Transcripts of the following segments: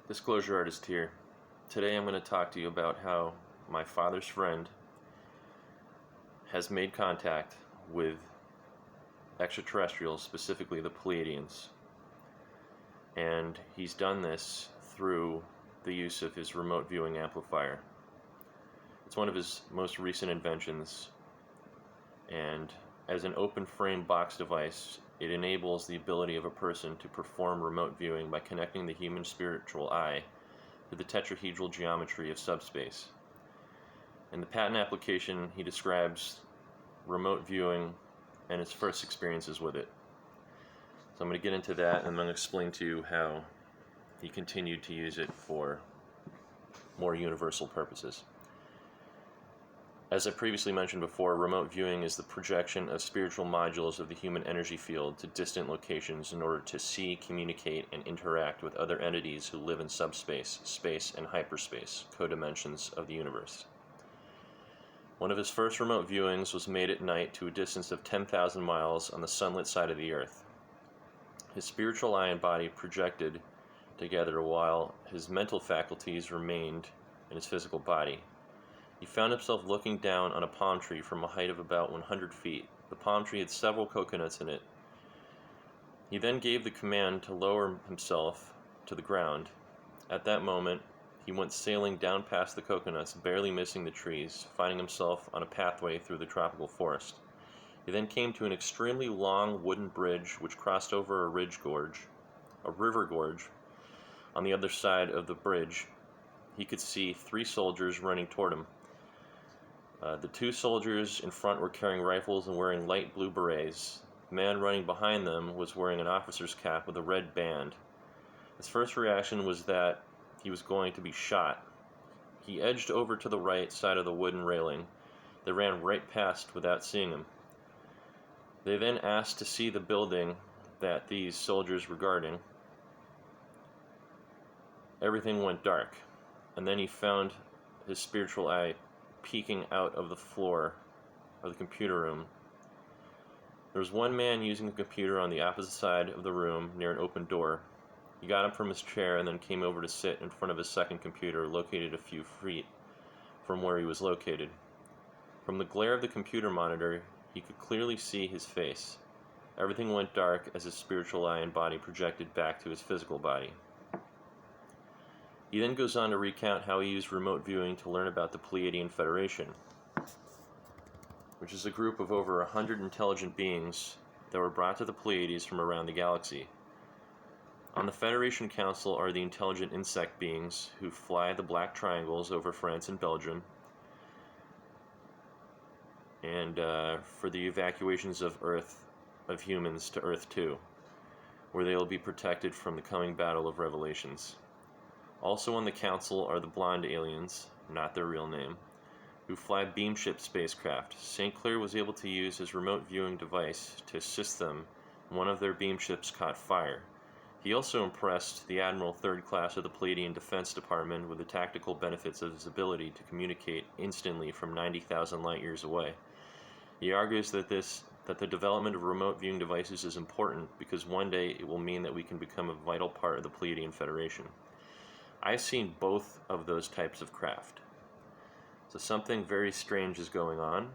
Disclosure Artist here. Today I'm going to talk to you about how my father's friend has made contact with extraterrestrials, specifically the Pleiadians. And he's done this through the use of his remote viewing amplifier. It's one of his most recent inventions, and as an open frame box device, it enables the ability of a person to perform remote viewing by connecting the human spiritual eye to the tetrahedral geometry of subspace. In the patent application, he describes remote viewing and his first experiences with it. So I'm going to get into that, and I'm going to explain to you how he continued to use it for more universal purposes. As I previously mentioned before, remote viewing is the projection of spiritual modules of the human energy field to distant locations in order to see, communicate, and interact with other entities who live in subspace, space, and hyperspace, codimensions of the universe. One of his first remote viewings was made at night to a distance of 10,000 miles on the sunlit side of the Earth. His spiritual eye and body projected together while his mental faculties remained in his physical body. He found himself looking down on a palm tree from a height of about 100 feet. The palm tree had several coconuts in it. He then gave the command to lower himself to the ground. At that moment, he went sailing down past the coconuts, barely missing the trees, finding himself on a pathway through the tropical forest. He then came to an extremely long wooden bridge which crossed over a river gorge. On the other side of the bridge, he could see 3 soldiers running toward him. The 2 soldiers in front were carrying rifles and wearing light blue berets. The man running behind them was wearing an officer's cap with a red band. His first reaction was that he was going to be shot. He edged over to the right side of the wooden railing. They ran right past without seeing him. They then asked to see the building that these soldiers were guarding. Everything went dark, and then he found his spiritual eye peeking out of the floor of the computer room. There was one man using the computer on the opposite side of the room near an open door. He got up from his chair and then came over to sit in front of his second computer, located a few feet from where he was located. From the glare of the computer monitor, he could clearly see his face. Everything went dark as his spiritual eye and body projected back to his physical body. He then goes on to recount how he used remote viewing to learn about the Pleiadian Federation, which is a group of over 100 intelligent beings that were brought to the Pleiades from around the galaxy. On the Federation Council are the intelligent insect beings who fly the black triangles over France and Belgium, and for the evacuations of humans to Earth 2, where they will be protected from the coming battle of revelations. Also on the council are the blonde aliens, not their real name, who fly beamship spacecraft. St. Clair was able to use his remote viewing device to assist them when one of their beamships caught fire. He also impressed the Admiral 3rd Class of the Pleiadian Defense Department with the tactical benefits of his ability to communicate instantly from 90,000 light years away. He argues that the development of remote viewing devices is important because one day it will mean that we can become a vital part of the Pleiadian Federation. I've seen both of those types of craft. So something very strange is going on,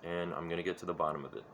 and I'm going to get to the bottom of it.